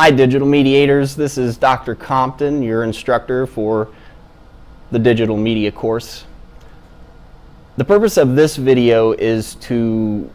Hi digital mediators, this is Dr. Compton, your instructor for the digital media course. The purpose of this video is to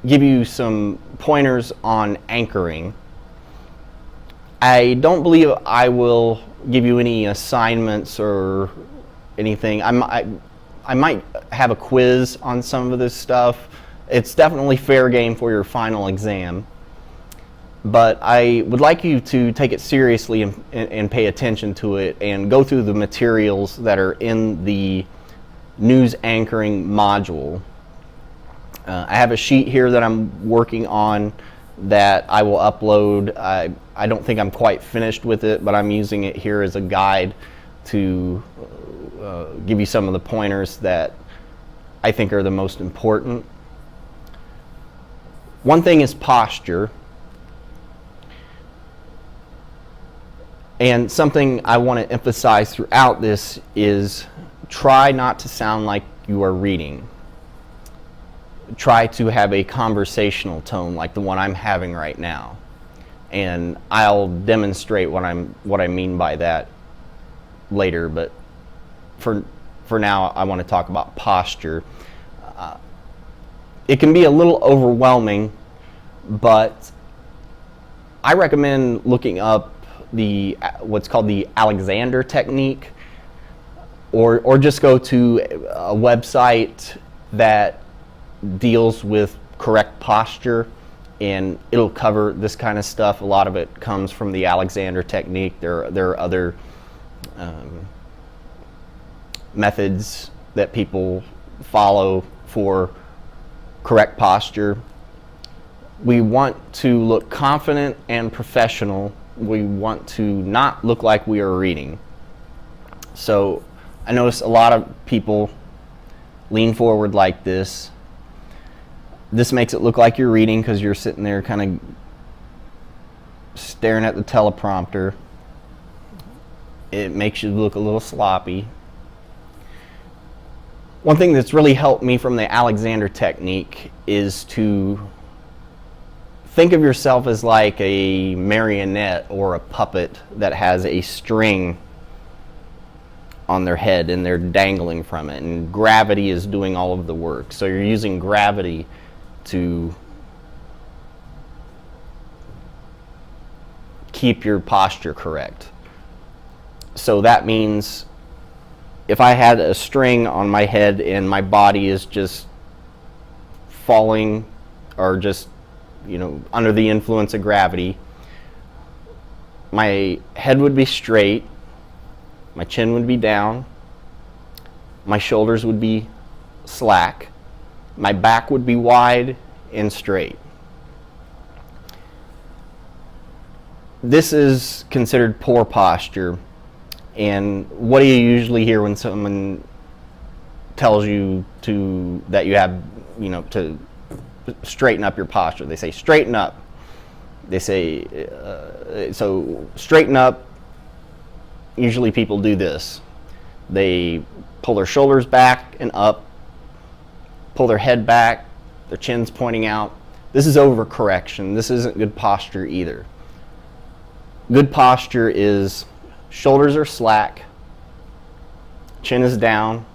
give you some pointers on anchoring. I don't believe I will give you any assignments or anything. I might have a quiz on some of this stuff. It's definitely fair game for your final exam. But I would like you to take it seriously and pay attention to it and go through the materials that are in the news anchoring module. I have a sheet here that I'm working on that I will upload. I don't think I'm quite finished with it, but I'm using it here as a guide to give you some of the pointers that I think are the most important. One thing is posture. And something I want to emphasize throughout this is try not to sound like you are reading. Try to have a conversational tone like the one I'm having right now. And I'll demonstrate what I mean by that later, but for now I want to talk about posture. It can be a little overwhelming, but I recommend looking up what's called the Alexander technique, or just go to a website that deals with correct posture, and it'll cover this kind of stuff. A lot of it comes from the Alexander technique. There are other methods that people follow for correct posture. We want to look confident and professional. We want to not look like we are reading. So I notice a lot of people lean forward like this. This makes it look like you're reading because you're sitting there kind of staring at the teleprompter. It makes you look a little sloppy. One thing that's really helped me from the Alexander technique is to think of yourself as like a marionette or a puppet that has a string on their head and they're dangling from it, and gravity is doing all of the work. So you're using gravity to keep your posture correct. So that means if I had a string on my head and my body is just falling or just under the influence of gravity, my head would be straight, my chin would be down, my shoulders would be slack, my back would be wide and straight. This is considered poor posture. And what do you usually hear when someone tells you that you have, to straighten up your posture? They say straighten up. They say so straighten up. Usually people do this. They pull their shoulders back and up, pull their head back, their chin's pointing out. This is overcorrection. This isn't good posture either. Good posture is shoulders are slack, chin is down,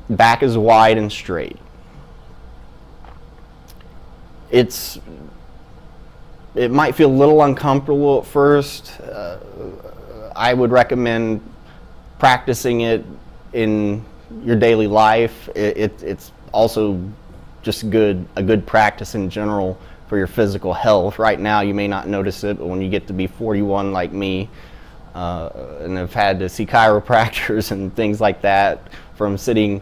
back is wide and straight. It might feel a little uncomfortable at first. I would recommend practicing it in your daily life. It's also just a good practice in general for your physical health. Right now you may not notice it, but when you get to be 41 like me, and have had to see chiropractors and things like that from sitting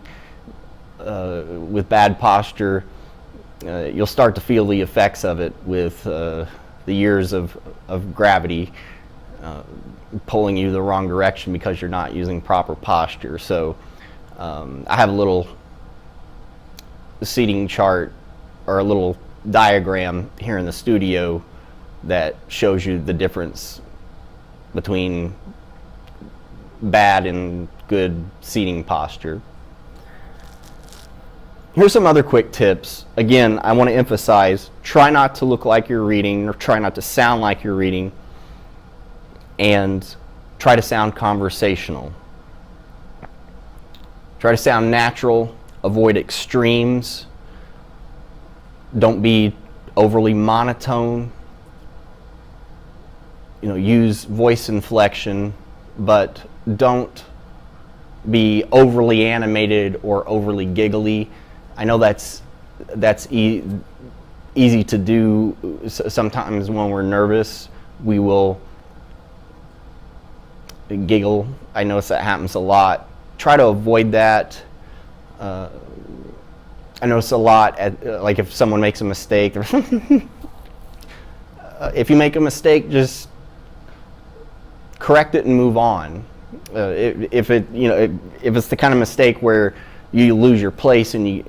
with bad posture, you'll start to feel the effects of it with the years of gravity pulling you the wrong direction because you're not using proper posture. So I have a little seating chart or a little diagram here in the studio that shows you the difference between bad and good seating posture. Here's some other quick tips. Again, I want to emphasize, try not to look like you're reading, or try not to sound like you're reading, and try to sound conversational. Try to sound natural, avoid extremes, don't be overly monotone, use voice inflection, but don't be overly animated or overly giggly. I know that's easy to do. Sometimes when we're nervous, we will giggle. I notice that happens a lot. Try to avoid that. I notice a lot like if someone makes a mistake. If you make a mistake, just correct it and move on. If it's the kind of mistake where you lose your place and you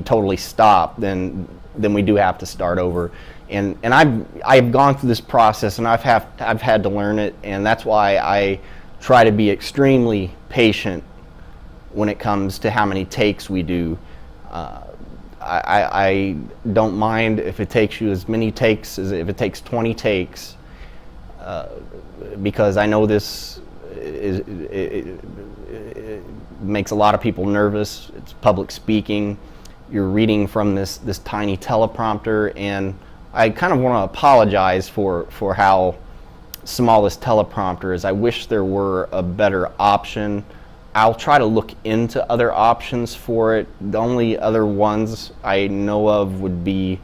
totally stop, then we do have to start over. And I've gone through this process, and I've had to learn it, and that's why I try to be extremely patient when it comes to how many takes we do. I don't mind if it takes you as many takes as if it takes 20 takes, because I know this it makes a lot of people nervous. It's public speaking. You're reading from this tiny teleprompter, and I kind of want to apologize for how small this teleprompter is. I wish there were a better option. I'll try to look into other options for it. The only other ones I know of would be,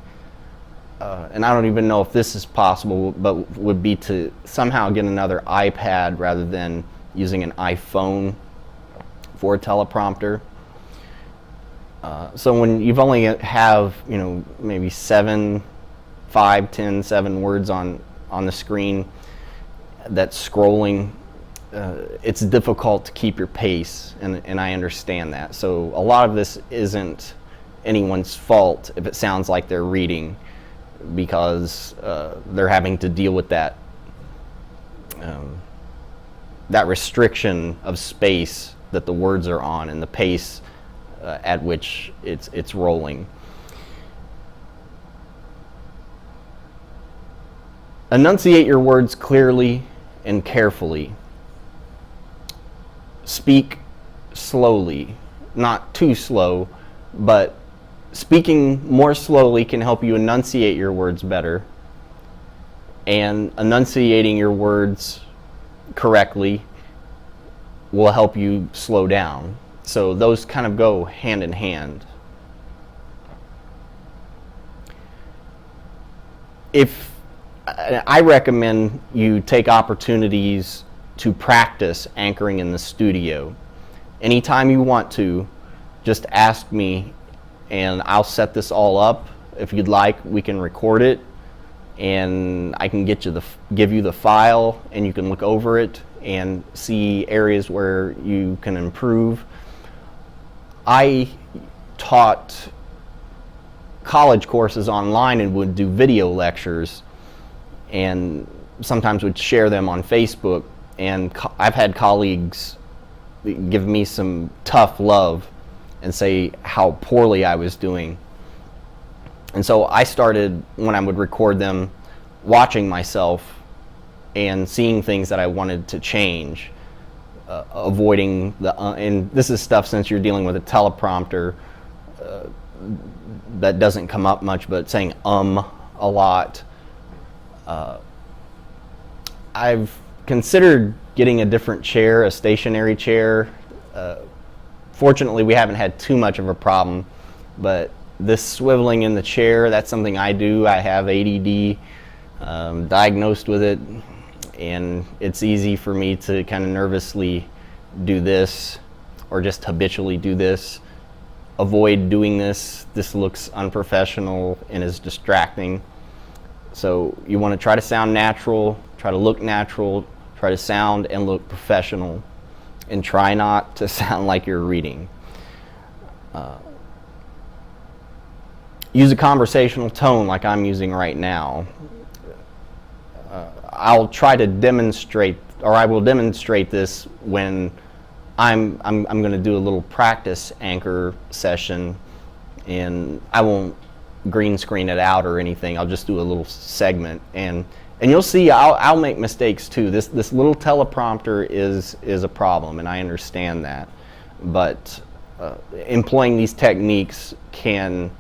and I don't even know if this is possible, but would be to somehow get another iPad rather than using an iPhone for a teleprompter. So when you've only have maybe 7 words on the screen that's scrolling, it's difficult to keep your pace, and I understand that. So a lot of this isn't anyone's fault if it sounds like they're reading, because they're having to deal with that restriction of space that the words are on and the pace at which it's rolling. Enunciate your words clearly and carefully. Speak slowly, not too slow, but speaking more slowly can help you enunciate your words better, and enunciating your words correctly will help you slow down. So those kind of go hand in hand. I recommend you take opportunities to practice anchoring in the studio. Anytime you want to, just ask me and I'll set this all up. If you'd like, we can record it, and I can give you the file, and you can look over it and see areas where you can improve. I taught college courses online and would do video lectures, and sometimes would share them on Facebook, and I've had colleagues give me some tough love and say how poorly I was doing. And so I started, when I would record them, watching myself and seeing things that I wanted to change, avoiding and this is stuff, since you're dealing with a teleprompter, that doesn't come up much, but saying a lot. I've considered getting a different chair, a stationary chair. Fortunately, we haven't had too much of a problem, but this swiveling in the chair, that's something I do. I have ADD, diagnosed with it, and it's easy for me to kind of nervously do this, or just habitually do this. Avoid doing this. This looks unprofessional and is distracting. So you want to try to sound natural, try to look natural, try to sound and look professional, and try not to sound like you're reading. Use a conversational tone like I'm using right now. I'll try to demonstrate, or I will demonstrate this when I'm going to do a little practice anchor session, and I won't green screen it out or anything. I'll just do a little segment, and you'll see I'll make mistakes too. This little teleprompter is a problem, and I understand that, but employing these techniques can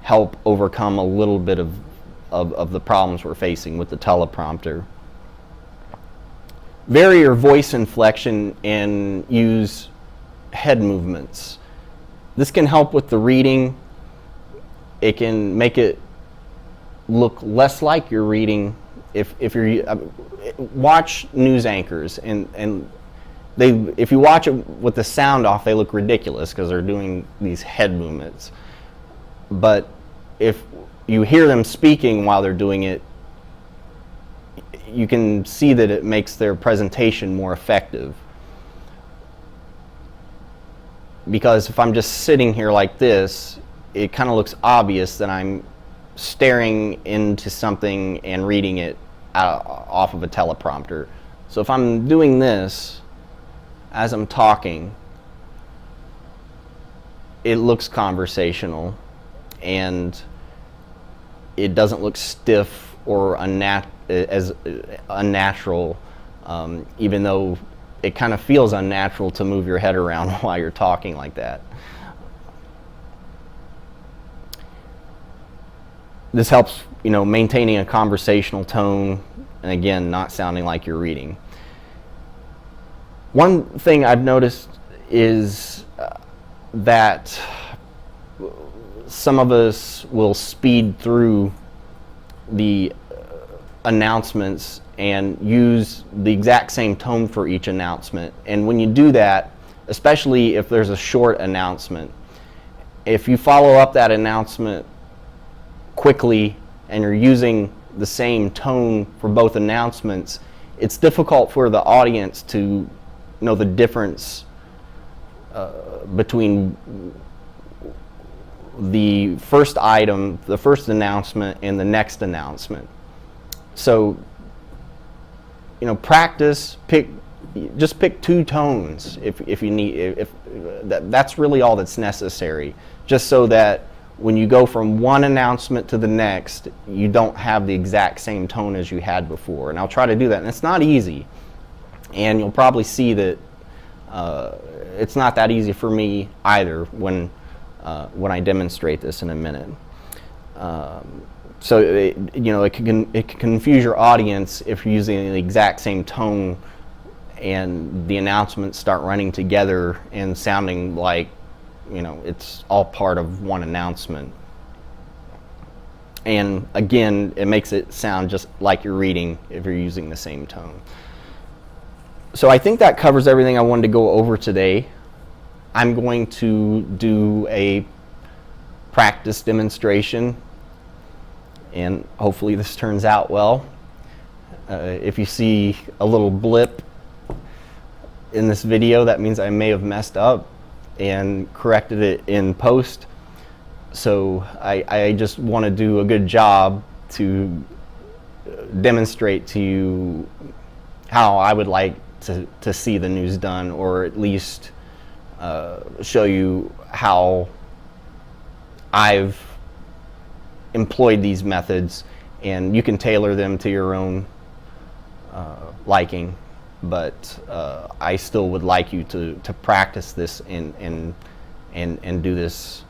help overcome a little bit of the problems we're facing with the teleprompter. Vary your voice inflection and use head movements. This can help with the reading. It can make it look less like you're reading. If you're watch news anchors, and if you watch it with the sound off, they look ridiculous because they're doing these head movements. But if you hear them speaking while they're doing it, you can see that it makes their presentation more effective. Because if I'm just sitting here like this, it kind of looks obvious that I'm staring into something and reading it off of a teleprompter. So if I'm doing this as I'm talking, it looks conversational, and it doesn't look stiff or as unnatural, even though it kind of feels unnatural to move your head around while you're talking like that. This helps, maintaining a conversational tone, and again, not sounding like you're reading. One thing I've noticed is that some of us will speed through the announcements and use the exact same tone for each announcement. And when you do that, especially if there's a short announcement, if you follow up that announcement quickly and you're using the same tone for both announcements, it's difficult for the audience to know the difference between the first item, the first announcement, and the next announcement. So, practice. Just pick two tones if you need. That's really all that's necessary. Just so that when you go from one announcement to the next, you don't have the exact same tone as you had before. And I'll try to do that. And it's not easy. And you'll probably see that it's not that easy for me either when I demonstrate this in a minute. So it can confuse your audience if you're using the exact same tone and the announcements start running together and sounding like it's all part of one announcement. And again, it makes it sound just like you're reading if you're using the same tone. So I think that covers everything I wanted to go over today. I'm going to do a practice demonstration, and hopefully this turns out well. If you see a little blip in this video, that means I may have messed up and corrected it in post. So I just want to do a good job to demonstrate to you how I would like to see the news done, or at least show you how I've employed these methods, and you can tailor them to your own liking. But I still would like you to practice this and do this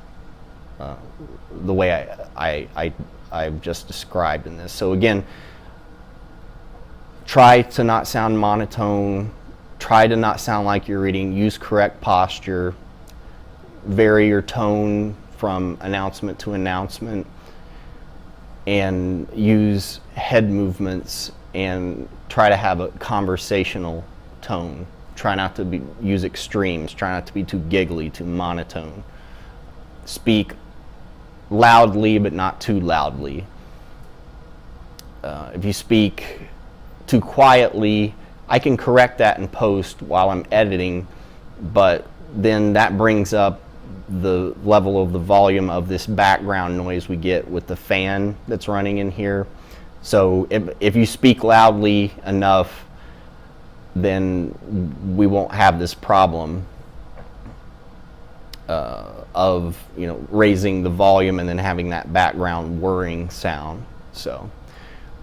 the way I've just described in this. So again, try to not sound monotone. Try to not sound like you're reading. Use correct posture. Vary your tone from announcement to announcement, and use head movements, and try to have a conversational tone. Try not to use extremes. Try not to be too giggly, too monotone. Speak loudly, but not too loudly. If you speak too quietly, I can correct that in post while I'm editing, but then that brings up the level of the volume of this background noise we get with the fan that's running in here. So if you speak loudly enough, then we won't have this problem of raising the volume and then having that background whirring sound. So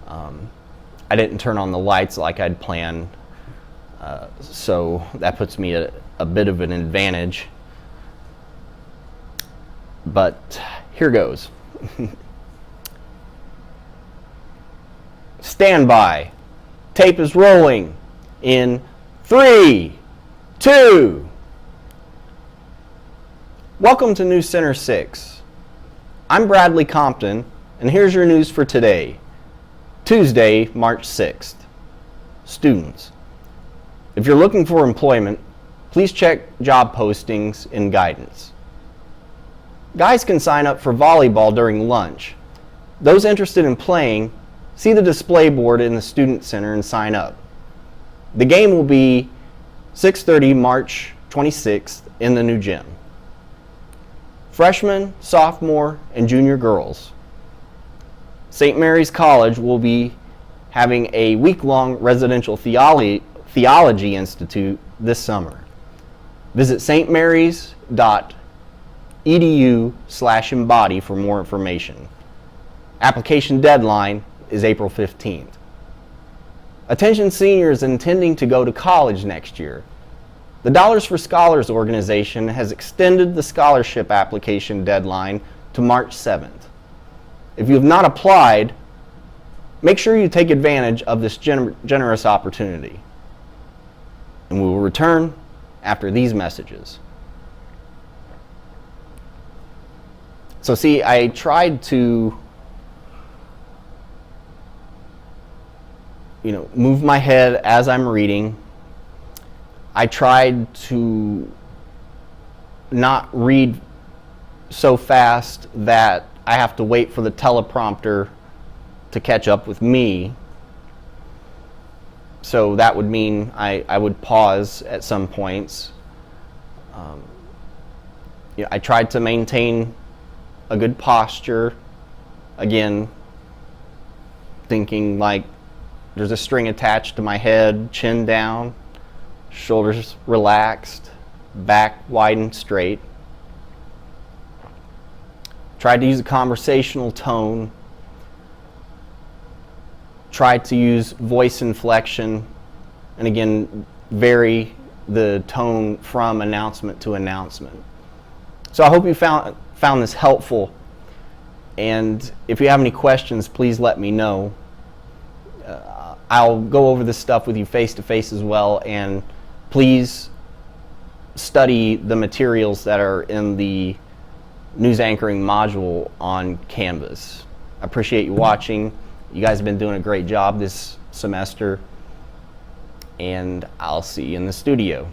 I didn't turn on the lights like I'd planned, so that puts me at a bit of an advantage. But here goes. Stand by. Tape is rolling in 3, 2. Welcome to NewsCenter 6. I'm Bradley Compton, and here's your news for today, Tuesday, March 6th. Students, if you're looking for employment, please check job postings and guidance. Guys can sign up for volleyball during lunch. Those interested in playing, see the display board in the Student Center and sign up. The game will be 6:30 March 26th in the new gym. Freshmen, sophomore, and junior girls. St. Mary's College will be having a week-long residential theology institute this summer. Visit stmarys.edu/embody for more information. Application deadline is April 15th. Attention seniors intending to go to college next year. The Dollars for Scholars organization has extended the scholarship application deadline to March 7th. If you have not applied, make sure you take advantage of this generous opportunity. And we will return after these messages. So see, I tried to move my head as I'm reading. I tried to not read so fast that I have to wait for the teleprompter to catch up with me. So that would mean I would pause at some points. I tried to maintain a good posture. Again, thinking like there's a string attached to my head, chin down, shoulders relaxed, back wide and straight. Tried to use a conversational tone. Tried to use voice inflection, and again, vary the tone from announcement to announcement. So I hope you found this helpful, and if you have any questions, please let me know. I'll go over this stuff with you face-to-face as well, and please study the materials that are in the news anchoring module on Canvas. I appreciate you watching. You guys have been doing a great job this semester, and I'll see you in the studio.